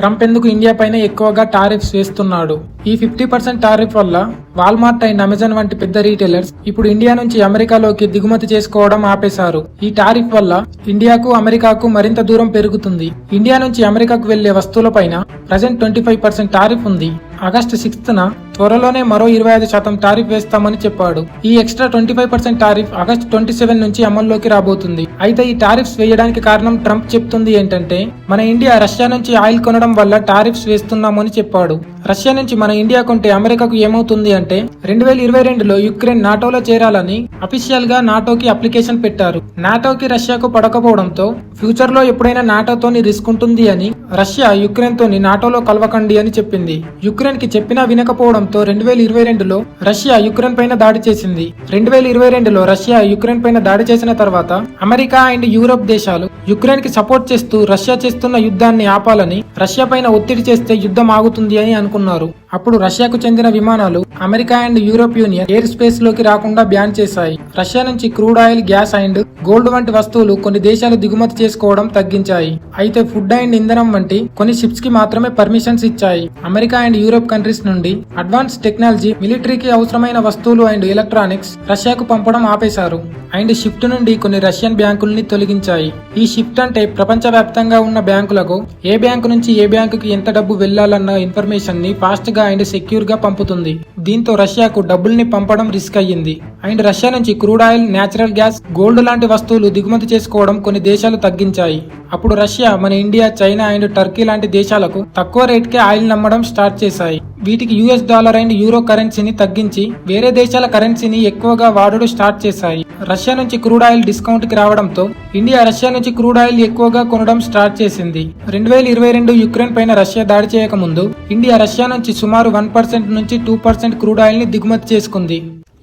Trump ఎందుకు India పైన ఎక్కువగా టారిఫ్స్ వేస్తున్నాడు? ఈ 50% టారిఫ్ వల్ల వాల్మార్ట్ అండ్ అమెజాన్ వంటి పెద్ద రీటైలర్స్ ఇప్పుడు ఇండియా నుంచి అమెరికాలోకి దిగుమతి చేసుకోవడం ఆపేశారు. ఈ టారిఫ్ వల్ల ఇండియాకు అమెరికాకు మరింత దూరం పెరుగుతుంది. ఇండియా నుంచి అమెరికాకు వెళ్లే వస్తువులపైన ప్రజెంట్ 25% టారిఫ్ ఉంది. ఆగస్టు 6న త్వరలోనే మరో 25% టారిఫ్ వేస్తామని చెప్పాడు. ఈ ఎక్స్ట్రా 25% టారిఫ్ ఆగస్టు 27 నుంచి అమల్లోకి రాబోతుంది. అయితే ఈ టారిఫ్స్ వేయడానికి కారణం ట్రంప్ చెప్తుంది ఏంటంటే, మన ఇండియా రష్యా నుంచి ఆయిల్ కొనడం వల్ల టారిఫ్స్ వేస్తున్నామని చెప్పాడు. రష్యా నుంచి మన ఇండియా కొంటే అమెరికాకు ఏమవుతుంది అంటే 2022లో యుక్రెయిన్ నాటోలో చేరాలని అఫీషియల్ గా నాటోకి అప్లికేషన్ పెట్టారు. నాటోకి రష్యాకు పడకపోవడంతో ఫ్యూచర్ లో ఎప్పుడైనా నాటోతోని రిస్క్ ఉంటుంది అని రష్యా యుక్రెయిన్ తోని నాటోలో కలవకండి అని చెప్పింది. యుక్రెయిన్ కి చెప్పినా వినకపోవడంతో 2022లో రష్యా యుక్రెయిన్ పైన దాడి చేసింది. 2022లో రష్యా యుక్రెయిన్ పైన దాడి చేసిన తర్వాత అమెరికా అండ్ యూరోప్ దేశాలు యుక్రెయిన్ కి సపోర్ట్ చేస్తూ రష్యా చేస్తున్న యుద్ధాన్ని ఆపాలని రష్యా పైన ఒత్తిడి చేస్తే యుద్ధం ఆగుతుంది అని అనుకున్నారు. అప్పుడు రష్యాకు చెందిన విమానాలు America and Europe union air space లోకి రాకుండా బ్యాన్ చేశాయి. రష్యా నుంచి crude oil, gas and gold వంటి వస్తువులు కొన్ని దేశాలు దిగుమతి చేసుకోవడం తగ్గించాయి. అయితే ఫుడ్ అండ్ ఇంధనం వంటి కొన్ని షిప్స్ కి మాత్రమే పర్మిషన్స్ ఇచ్చాయి. అమెరికా అండ్ యూరోప్ కంట్రీస్ నుండి అడ్వాన్స్ టెక్నాలజీ, మిలిటరీకి అవసరమైన వస్తువులు అండ్ ఎలక్ట్రానిక్స్ రష్యాకు పంపడం ఆపేశారు. అండ్ షిఫ్ట్ నుండి కొన్ని రష్యన్ బ్యాంకుల్ని తొలగించాయి. ఈ షిఫ్ట్ అంటే ప్రపంచ వ్యాప్తంగా ఉన్న బ్యాంకులకు ఏ బ్యాంకు నుంచి ఏ బ్యాంకుకి ఎంత డబ్బు వెళ్లాలన్న ఇన్ఫర్మేషన్ ని ఫాస్ట్ గా అండ్ సెక్యూర్ గా పంపుతుంది. దీంతో రష్యాకు డబ్బుల్ని పంపడం రిస్క్ అయ్యింది. అండ్ రష్యా నుంచి crude oil, natural gas, gold లాంటి వస్తువులు దిగుమతి చేసుకోవడం కొన్ని దేశాలు తగ్గించాయి. అప్పుడు రష్యా మన ఇండియా, చైనా అండ్ టర్కీ లాంటి దేశాలకు తక్కువ రేట్ కే ఆయిల్ నమ్మడం స్టార్ట్ చేశాయి. వీటికి US డాలర్ అండ్ యూరో కరెన్సీని తగ్గించి వేరే దేశాల కరెన్సీని ఎక్కువగా వాడడం స్టార్ట్ చేశాయి. రష్యా నుంచి క్రూడ్ ఆయిల్ డిస్కౌంట్ కి రావడంతో ఇండియా రష్యా నుంచి క్రూడ్ ఆయిల్ ఎక్కువగా కొనడం స్టార్ట్ చేసింది. 2022 యుక్రెయిన్ పైన రష్యా దాడి చేయక ముందు ఇండియా రష్యా నుంచి సుమారు 1% నుంచి 2% క్రూడ్ ఆయిల్ ని దిగుమతి చేసుకుంది.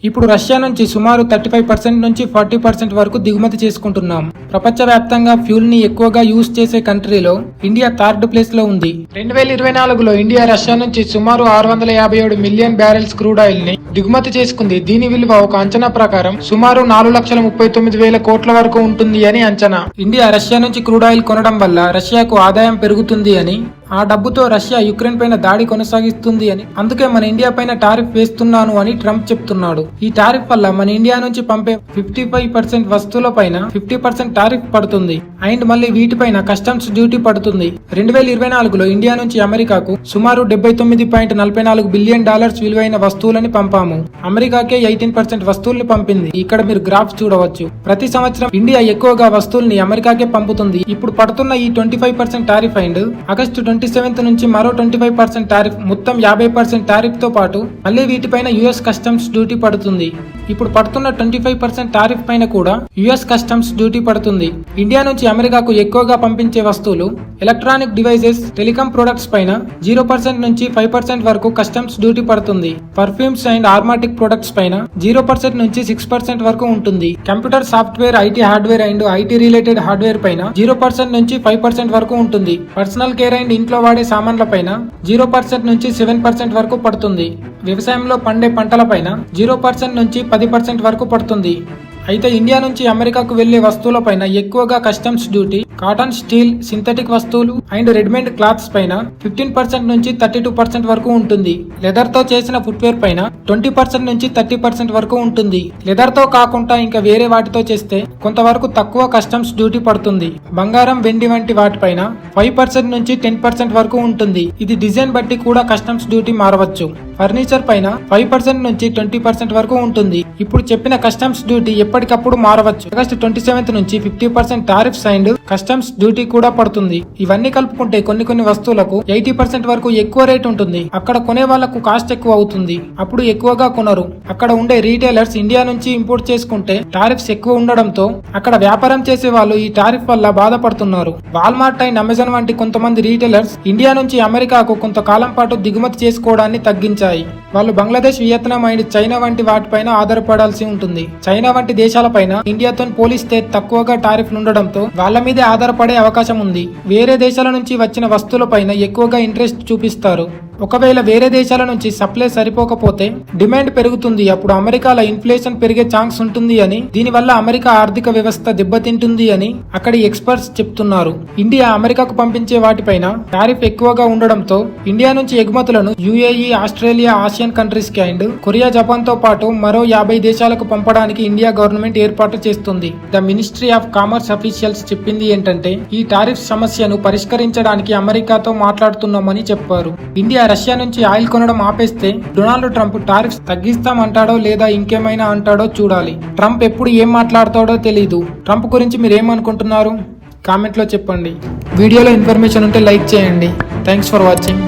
ఇప్పుడు రష్యా నుంచి సుమారు 35% నుంచి 40% వరకు దిగుమతి చేసుకుంటున్నాం. ప్రపంచ వ్యాప్తంగా ఫ్యూల్ ని ఎక్కువగా యూజ్ చేసే కంట్రీలో ఇండియా థర్డ్ ప్లేస్ లో ఉంది. 2024లో ఇండియా రష్యా నుంచి సుమారు 657 మిలియన్ బ్యారెల్స్ క్రూడ్ ఆయిల్ ని దిగుమతి చేసుకుంది. దీని విలువ ఒక అంచనా ప్రకారం సుమారు 4,39,000 కోట్ల వరకు ఉంటుంది అని అంచనా. ఇండియా రష్యా నుంచి క్రూడ్ ఆయిల్ కొనడం వల్ల రష్యాకు ఆదాయం పెరుగుతుంది అని, ఆ డబ్బుతో రష్యా యుక్రెయిన్ పైన దాడి కొనసాగిస్తుంది అని, అందుకే మన ఇండియా పైన టారిఫ్ వేస్తున్నాను అని ట్రంప్ చెప్తున్నాడు. ఈ టారిఫ్ వల్ల మన ఇండియా నుంచి పంపే 55% వస్తువుల పైన 50% టారిఫ్ పడుతుంది. అండ్ మళ్ళీ వీటిపైన కస్టమ్స్ డ్యూటీ పడుతుంది. 2024లో ఇండియా నుంచి అమెరికాకు సుమారు $79.44 బిలియన్ విలువైన వస్తువులని పంపాము. అమెరికాకే 18% వస్తువుల్ని పంపింది. ఇక్కడ మీరు గ్రాఫ్ చూడవచ్చు. ప్రతి సంవత్సరం ఇండియా ఎక్కువగా వస్తువుల్ని అమెరికాకే పంపుతుంది. ఇప్పుడు పడుతున్న ఈ 25% టారిఫ్ అండ్ ఆగస్టు 27 నుంచి మరో 25% టారిఫ్, మొత్తం 50% టారిఫ్ తో పాటు మళ్ళీ వీటిపైన US కస్టమ్స్ డ్యూటీ పడుతుంది. ఇప్పుడు పడుతున్న 25% టారిఫ్ పైన కూడా US కస్టమ్స్ డ్యూటీ పడుతుంది. ఇండియా నుంచి అమెరికాకు ఎక్కువగా పంపించే వస్తువులు, ఎలక్ట్రానిక్ డివైసెస్, టెలికాం ప్రొడక్ట్స్ పైన 0% నుంచి 5% వరకు కస్టమ్స్ డ్యూటీ పడుతుంది. పర్ఫ్యూమ్స్ అండ్ ఆర్మాటిక్ ప్రొడక్ట్స్ పైన 0% నుంచి 6% వరకు ఉంటుంది. Computer software, IT hardware and IT related hardware పైన 0% నుంచి 5% వరకు ఉంటుంది. పర్సనల్ కేర్ అండ్ ఇంట్లో వాడే సామాన్ల పైన 0% నుంచి 7% వరకు పడుతుంది. వ్యవసాయంలో పండే పంటల పైన 0% నుంచి 10% వరకు పడుతుంది. అయితే ఇండియా నుంచి అమెరికాకు వెళ్లే వస్తువులపైన ఎక్కువగా customs duty cotton, steel, synthetic వస్తువులు అండ్ రెడీమేడ్ క్లాత్స్ పైన 15% నుంచి 32% వరకు ఉంటుంది. లెదర్ తో చేసిన ఫుట్వేర్ పైన 20% నుంచి 30% వరకు ఉంటుంది. లెదర్ తో కాకుండా ఇంకా వేరే వాటితో చేస్తే కొంతవరకు తక్కువ కస్టమ్స్ డ్యూటీ పడుతుంది. బంగారం, వెండి వంటి వాటిపైన 5% నుంచి 10% వరకు ఉంటుంది. ఇది డిజైన్ బట్టి కూడా కస్టమ్స్ డ్యూటీ మారవచ్చు. ఫర్నిచర్ పైన 5% నుంచి 20% వరకు ఉంటుంది. ఇప్పుడు చెప్పిన కస్టమ్స్ డ్యూటీ ఎప్పటికప్పుడు మారవచ్చు. ఆగస్టు 27 నుంచి 50% టారిఫ్స్ అండ్ కస్టమ్స్ డ్యూటీ కూడా పడుతుంది. ఇవన్నీ కలుపుకుంటే కొన్ని వస్తువులకు 80% వరకు ఎక్కువ రేట్ ఉంటుంది. అక్కడ కొనే వాళ్లకు కాస్ట్ ఎక్కువ అవుతుంది. అప్పుడు ఎక్కువగా కొనరు. అక్కడ ఉండే రీటైలర్స్ ఇండియా నుంచి ఇంపోర్ట్ చేసుకుంటే టారిఫ్స్ ఎక్కువ ఉండడంతో అక్కడ వ్యాపారం చేసే వాళ్ళు ఈ టారిఫ్ వల్ల బాధపడుతున్నారు. వాల్మార్ట్ అండ్ అమెజాన్ వంటి కొంతమంది రీటైలర్స్ ఇండియా నుంచి అమెరికాకు కొంతకాలం పాటు దిగుమతి చేసుకోవడాన్ని తగ్గించారు. వాళ్ళు బంగ్లాదేశ్, వియత్నాం అండ్ చైనా వంటి వాటిపైన ఆధారపడాల్సి ఉంటుంది. చైనా వంటి దేశాలపైన ఇండియాతో పోలిస్తే తక్కువగా టారిఫ్లు ఉండడంతో వాళ్ళ మీదే ఆధారపడే అవకాశం ఉంది. వేరే దేశాల నుంచి వచ్చిన వస్తువులపైన ఎక్కువగా ఇంట్రెస్ట్ చూపిస్తారు. ఒకవేళ వేరే దేశాల నుంచి సప్లై సరిపోకపోతే డిమాండ్ పెరుగుతుంది, అప్పుడు అమెరికాలో ఇన్ఫ్లేషన్ పెరిగే ఛాన్స్ ఉంటుంది అని, దీనివల్ల అమెరికా ఆర్థిక వ్యవస్థ దెబ్బతింటుంది అని అక్కడి ఎక్స్పర్ట్స్ చెప్తున్నారు. ఇండియా అమెరికాకు పంపించే వాటిపైన టారిఫ్ ఎక్కువగా ఉండడంతో ఇండియా నుంచి ఎగుమతులను యుఏఈ, ఆస్ట్రేలియా, ఆసియన్ కంట్రీస్ కి అండ్ కొరియా, జపాన్ తో పాటు మరో 50 దేశాలకు పంపడానికి ఇండియా గవర్నమెంట్ ఏర్పాటు చేస్తుంది. The ministry of commerce officials చెప్పింది ఏంటంటే ఈ టారిఫ్ సమస్యను పరిష్కరించడానికి అమెరికాతో మాట్లాడుతున్నామని చెప్పారు. ఇండియా రష్యా నుంచి ఆయిల్ కొనడం ఆపేస్తే డొనాల్డ్ ట్రంప్ టారిఫ్స్ తగ్గిస్తామంటాడో లేదా ఇంకేమైనా అంటాడో చూడాలి. ట్రంప్ ఎప్పుడు ఏం మాట్లాడతాడో తెలీదు. ట్రంప్ గురించి మీరు ఏమనుకుంటున్నారు? కామెంట్లో చెప్పండి. వీడియోలో ఇన్ఫర్మేషన్ ఉంటే లైక్ చేయండి. Thanks for watching.